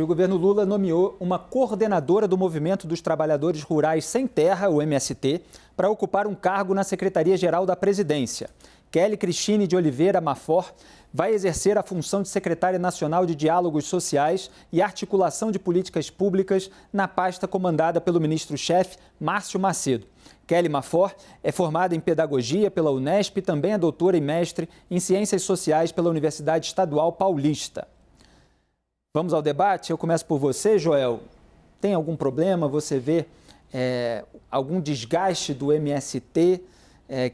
O governo Lula nomeou uma coordenadora do Movimento dos Trabalhadores Rurais Sem Terra, o MST, para ocupar um cargo na Secretaria-Geral da Presidência. Kelly Cristine de Oliveira Mafor vai exercer a função de secretária nacional de Diálogos Sociais e Articulação de Políticas Públicas na pasta comandada pelo ministro-chefe Márcio Macedo. Kelly Mafor é formada em Pedagogia pela Unesp e também é doutora e mestre em Ciências Sociais pela Universidade Estadual Paulista. Vamos ao debate? Eu começo por você, Joel. Tem algum problema? Você vê algum desgaste do MST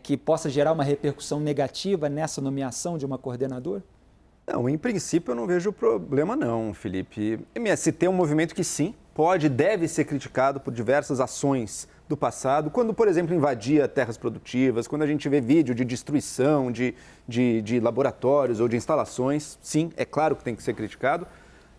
que possa gerar uma repercussão negativa nessa nomeação de uma coordenadora? Não, em princípio eu não vejo problema não, Felipe. MST é um movimento que sim, pode e deve ser criticado por diversas ações do passado, quando, por exemplo, invadia terras produtivas, quando a gente vê vídeo de destruição de laboratórios ou de instalações, sim, é claro que tem que ser criticado.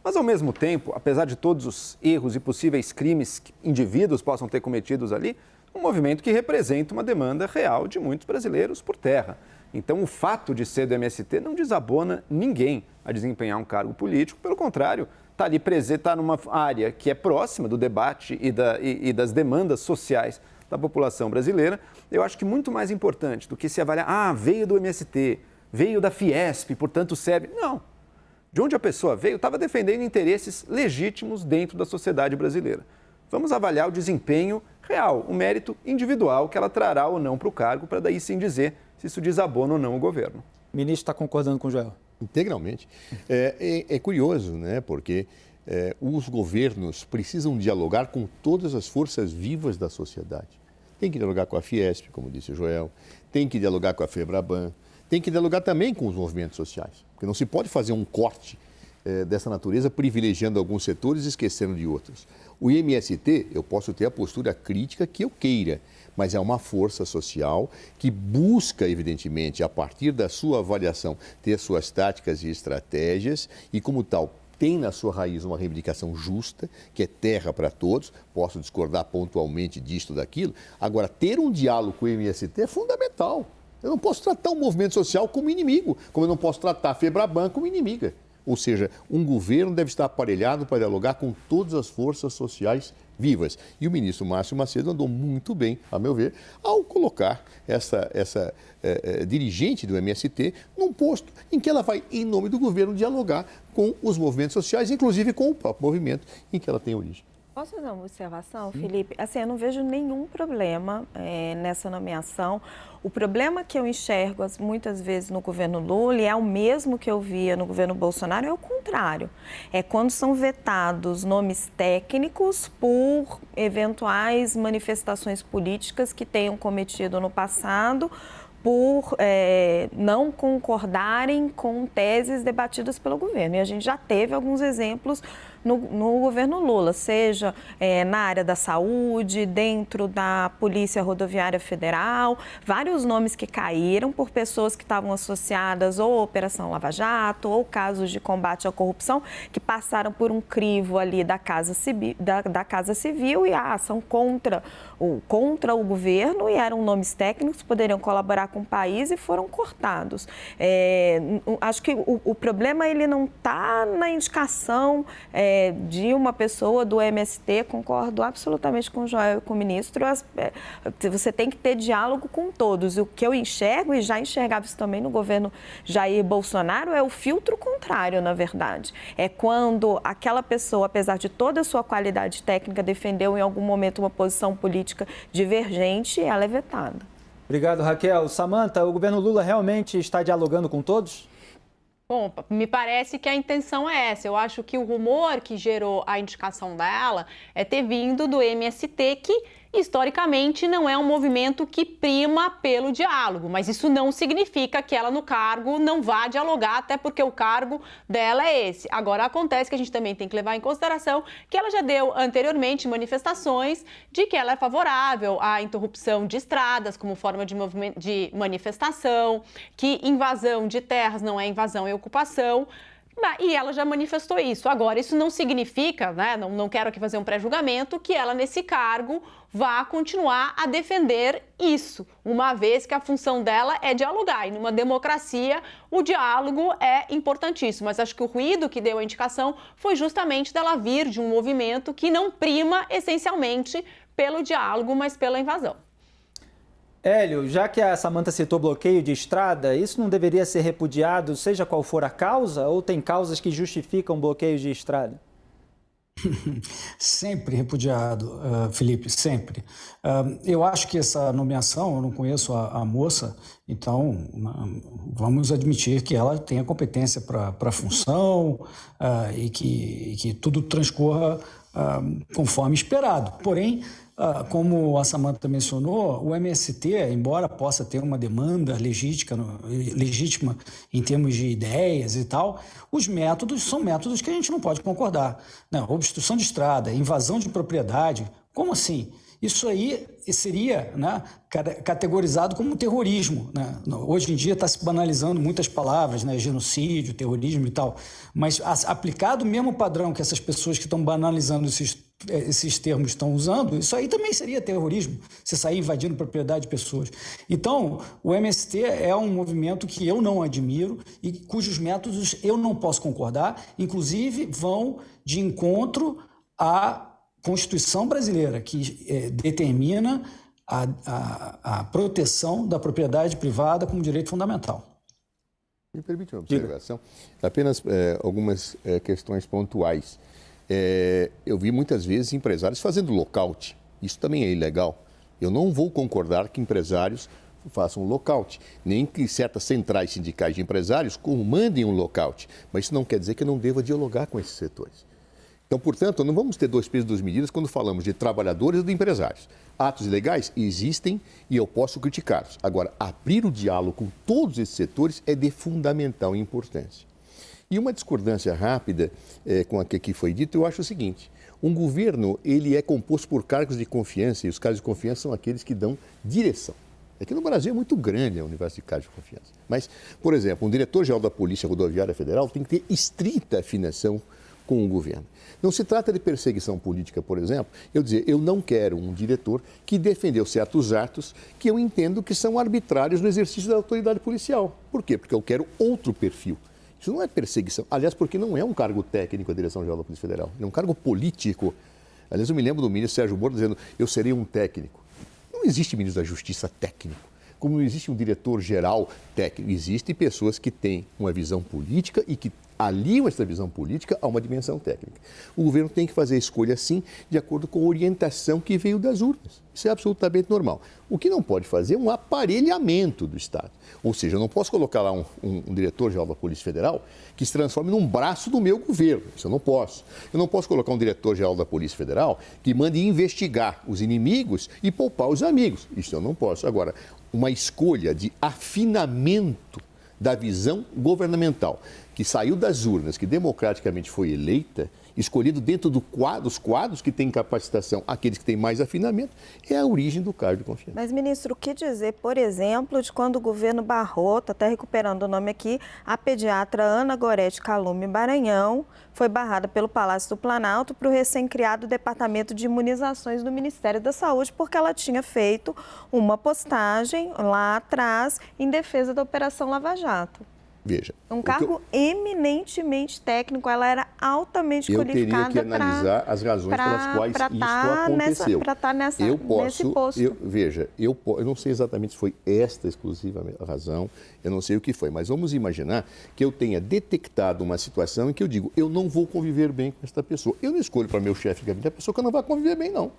Mas, ao mesmo tempo, apesar de todos os erros e possíveis crimes que indivíduos possam ter cometidos ali, um movimento que representa uma demanda real de muitos brasileiros por terra. Então, o fato de ser do MST não desabona ninguém a desempenhar um cargo político. Pelo contrário, está ali presente, está numa área que é próxima do debate e das demandas sociais da população brasileira. Eu acho que muito mais importante do que se avaliar, veio do MST, veio da Fiesp, portanto serve. Não. De onde a pessoa veio, estava defendendo interesses legítimos dentro da sociedade brasileira. Vamos avaliar o desempenho real, o mérito individual que ela trará ou não para o cargo, para daí sim dizer se isso desabona ou não o governo. O ministro está concordando com o Joel? Integralmente. É curioso, né? Porque os governos precisam dialogar com todas as forças vivas da sociedade. Tem que dialogar com a Fiesp, como disse o Joel, tem que dialogar com a FEBRABAN, tem que dialogar também com os movimentos sociais, porque não se pode fazer um corte dessa natureza privilegiando alguns setores e esquecendo de outros. O MST, eu posso ter a postura crítica que eu queira, mas é uma força social que busca, evidentemente, a partir da sua avaliação, ter suas táticas e estratégias e, como tal, tem na sua raiz uma reivindicação justa, que é terra para todos. Posso discordar pontualmente disto, daquilo. Agora, ter um diálogo com o MST é fundamental. Eu não posso tratar um movimento social como inimigo, como eu não posso tratar a FEBRABAN como inimiga. Ou seja, um governo deve estar aparelhado para dialogar com todas as forças sociais vivas. E o ministro Márcio Macedo andou muito bem, a meu ver, ao colocar essa dirigente do MST num posto em que ela vai, em nome do governo, dialogar com os movimentos sociais, inclusive com o próprio movimento em que ela tem origem. Posso fazer uma observação, Felipe? Assim, eu não vejo nenhum problema nessa nomeação. O problema que eu enxergo muitas vezes no governo Lula, e é o mesmo que eu via no governo Bolsonaro, é o contrário. É quando são vetados nomes técnicos por eventuais manifestações políticas que tenham cometido no passado, por não concordarem com teses debatidas pelo governo. E a gente já teve alguns exemplos no governo Lula, seja na área da saúde, dentro da Polícia Rodoviária Federal, vários nomes que caíram por pessoas que estavam associadas ou à Operação Lava Jato, ou casos de combate à corrupção, que passaram por um crivo ali da Casa Civil e a ação contra o governo, e eram nomes técnicos que poderiam colaborar com o país e foram cortados. Acho que o problema ele não está na indicação de uma pessoa do MST, concordo absolutamente com o Joel e com o ministro. Você tem que ter diálogo com todos. O que eu enxergo, e já enxergava isso também no governo Jair Bolsonaro, é o filtro contrário, na verdade. É quando aquela pessoa, apesar de toda a sua qualidade técnica, defendeu em algum momento uma posição política divergente, ela é vetada. Obrigado, Raquel. Samantha, o governo Lula realmente está dialogando com todos? Bom, me parece que a intenção é essa. Eu acho que o rumor que gerou a indicação dela é ter vindo do MST, que historicamente não é um movimento que prima pelo diálogo, mas isso não significa que ela no cargo não vá dialogar, até porque o cargo dela é esse. Agora, acontece que a gente também tem que levar em consideração que ela já deu anteriormente manifestações de que ela é favorável à interrupção de estradas como forma de manifestação, que invasão de terras não é invasão e ocupação. E ela já manifestou isso. Agora, isso não significa, né, não quero aqui fazer um pré-julgamento, que ela, nesse cargo, vá continuar a defender isso, uma vez que a função dela é dialogar. E numa democracia, o diálogo é importantíssimo. Mas acho que o ruído que deu a indicação foi justamente dela vir de um movimento que não prima, essencialmente, pelo diálogo, mas pela invasão. Hélio, já que a Samanta citou bloqueio de estrada, isso não deveria ser repudiado, seja qual for a causa, ou tem causas que justificam bloqueio de estrada? Sempre repudiado, Felipe, sempre. Eu acho que essa nomeação, eu não conheço a moça, então vamos admitir que ela tenha competência para a função e que tudo transcorra conforme esperado. Porém, como a Samanta mencionou, o MST, embora possa ter uma demanda legítima em termos de ideias e tal, os métodos são métodos que a gente não pode concordar. Não, obstrução de estrada, invasão de propriedade, como assim? Isso aí seria, né, categorizado como terrorismo, né? Hoje em dia está se banalizando muitas palavras, né, genocídio, terrorismo e tal, mas aplicado o mesmo padrão que essas pessoas que estão banalizando esses termos estão usando, isso aí também seria terrorismo, você sair invadindo propriedade de pessoas. Então, o MST é um movimento que eu não admiro e cujos métodos eu não posso concordar, inclusive vão de encontro à Constituição brasileira, que determina a proteção da propriedade privada como direito fundamental. Me permite uma observação? Apenas algumas questões pontuais. Eu vi muitas vezes empresários fazendo lockout. Isso também é ilegal. Eu não vou concordar que empresários façam lockout, nem que certas centrais sindicais de empresários comandem um lockout. Mas isso não quer dizer que eu não deva dialogar com esses setores. Então, portanto, não vamos ter dois pesos e duas medidas quando falamos de trabalhadores e de empresários. Atos ilegais existem e eu posso criticá-los. Agora, abrir o diálogo com todos esses setores é de fundamental importância. E uma discordância rápida com o que aqui foi dito, eu acho o seguinte: um governo ele é composto por cargos de confiança e os cargos de confiança são aqueles que dão direção. Aqui no Brasil é muito grande o universo de cargos de confiança. Mas, por exemplo, um diretor-geral da Polícia Rodoviária Federal tem que ter estrita afinação com o governo. Não se trata de perseguição política, por exemplo, eu não quero um diretor que defendeu certos atos que eu entendo que são arbitrários no exercício da autoridade policial. Por quê? Porque eu quero outro perfil. Isso não é perseguição. Aliás, porque não é um cargo técnico a Direção-Geral da Polícia Federal, é um cargo político. Aliás, eu me lembro do ministro Sérgio Moro dizendo, eu serei um técnico. Não existe ministro da Justiça técnico. Como não existe um diretor-geral técnico, existem pessoas que têm uma visão política e que aliam essa visão política a uma dimensão técnica. O governo tem que fazer a escolha, sim, de acordo com a orientação que veio das urnas. Isso é absolutamente normal. O que não pode fazer é um aparelhamento do Estado. Ou seja, eu não posso colocar lá um diretor-geral da Polícia Federal que se transforme num braço do meu governo. Isso eu não posso. Eu não posso colocar um diretor-geral da Polícia Federal que mande investigar os inimigos e poupar os amigos. Isso eu não posso. Agora, uma escolha de afinamento da visão governamental, que saiu das urnas, que democraticamente foi eleita, escolhido dentro dos quadros que têm capacitação, aqueles que têm mais afinamento, é a origem do cargo de confiança. Mas, ministro, o que dizer, por exemplo, de quando o governo barrou, está até recuperando o nome aqui, a pediatra Ana Gorete Calume Maranhão foi barrada pelo Palácio do Planalto para o recém-criado Departamento de Imunizações do Ministério da Saúde, porque ela tinha feito uma postagem lá atrás em defesa da Operação Lava Jato. Veja. Um cargo eminentemente técnico, ela era altamente qualificada para... Eu teria que analisar as razões pelas quais isso aconteceu. Para estar nesse posto. Veja, eu não sei exatamente se foi esta exclusivamente a razão, eu não sei o que foi, mas vamos imaginar que eu tenha detectado uma situação em que eu digo, eu não vou conviver bem com esta pessoa. Eu não escolho para meu chefe de gabinete a pessoa que eu não vai conviver bem, não.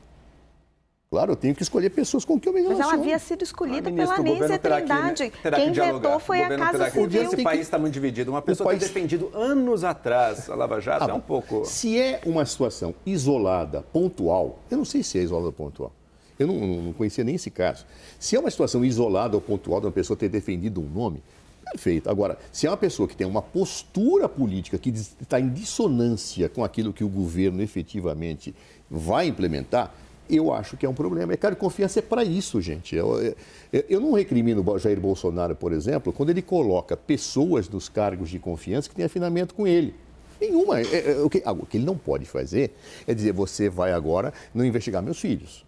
Claro, eu tenho que escolher pessoas com quem eu me relaciono. Mas ela havia sido escolhida pela Anísia Trindade. Quem vetou foi a Casa Civil. Esse país está muito dividido. Uma pessoa tem defendido anos atrás a Lava Jato, é um pouco... Se é uma situação isolada, pontual, eu não sei se é isolada ou pontual. Eu não conhecia nem esse caso. Se é uma situação isolada ou pontual de uma pessoa ter defendido um nome, perfeito. Agora, se é uma pessoa que tem uma postura política que está em dissonância com aquilo que o governo efetivamente vai implementar, eu acho que é um problema. Cargo de confiança é para isso, gente. Eu não recrimino o Jair Bolsonaro, por exemplo, quando ele coloca pessoas nos cargos de confiança que têm afinamento com ele. Nenhuma. O que ele não pode fazer é dizer, você vai agora não investigar meus filhos.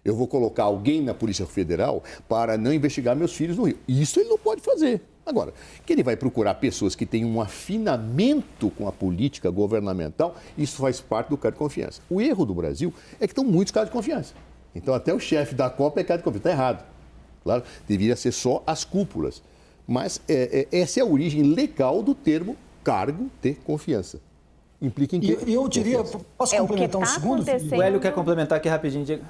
Eu vou colocar alguém na Polícia Federal para não investigar meus filhos no Rio. Isso ele não pode fazer. Agora, que ele vai procurar pessoas que têm um afinamento com a política governamental, isso faz parte do cargo de confiança. O erro do Brasil é que estão muitos cargos de confiança. Então, até o chefe da Copa é cargo de confiança. Está errado. Claro, deveria ser só as cúpulas. Mas essa é a origem legal do termo cargo de confiança. Implica em que? Eu diria, posso complementar um segundo? O Hélio quer complementar aqui rapidinho, diga.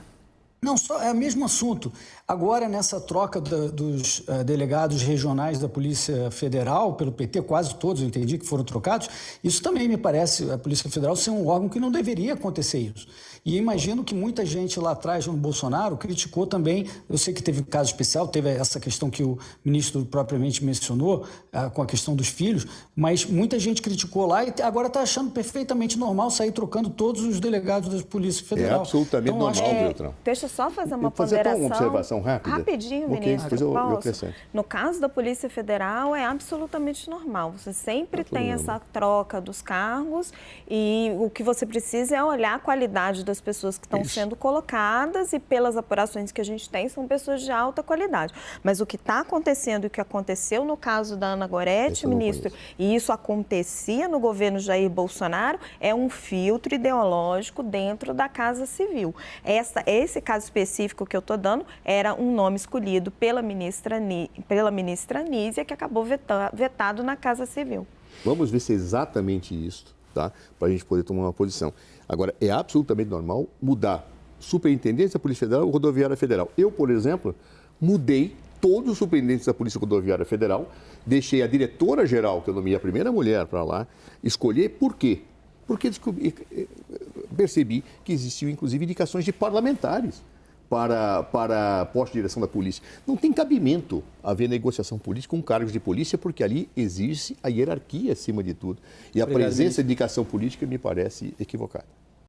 Não, só é o mesmo assunto. Agora, nessa troca dos delegados regionais da Polícia Federal pelo PT, quase todos, eu entendi que foram trocados, isso também me parece, a Polícia Federal, ser um órgão que não deveria acontecer isso. E imagino que muita gente lá atrás, no Bolsonaro, criticou também, eu sei que teve um caso especial, teve essa questão que o ministro propriamente mencionou, com a questão dos filhos, mas muita gente criticou lá e agora está achando perfeitamente normal sair trocando todos os delegados da Polícia Federal. É absolutamente então, normal, Beltrão. Deixa eu só fazer uma fazer ponderação. uma observação rápida? Rapidinho, Ok, ministro. depois eu Posso? acrescento. No caso da Polícia Federal, é absolutamente normal. Você sempre tem essa troca dos cargos e o que você precisa é olhar a qualidade das pessoas que estão sendo colocadas e pelas apurações que a gente tem, são pessoas de alta qualidade. Mas o que está acontecendo e o que aconteceu no caso da Ana Goretti, ministro, e isso acontecia no governo Jair Bolsonaro, é um filtro ideológico dentro da Casa Civil. Esse caso específico que eu estou dando era um nome escolhido pela ministra Anísia, que acabou vetado na Casa Civil. Vamos ver se é exatamente isso, tá? Para a gente poder tomar uma posição. Agora, é absolutamente normal mudar superintendente da Polícia Federal ou Rodoviária Federal. Eu, por exemplo, mudei todos os superintendentes da Polícia Rodoviária Federal, deixei a diretora-geral, que eu nomeei a primeira mulher para lá, escolher por quê? Porque percebi que existiam, inclusive, indicações de parlamentares para posto de direção da polícia. Não tem cabimento haver negociação política com cargos de polícia, porque ali existe a hierarquia acima de tudo. E a presença de indicação política me parece equivocada.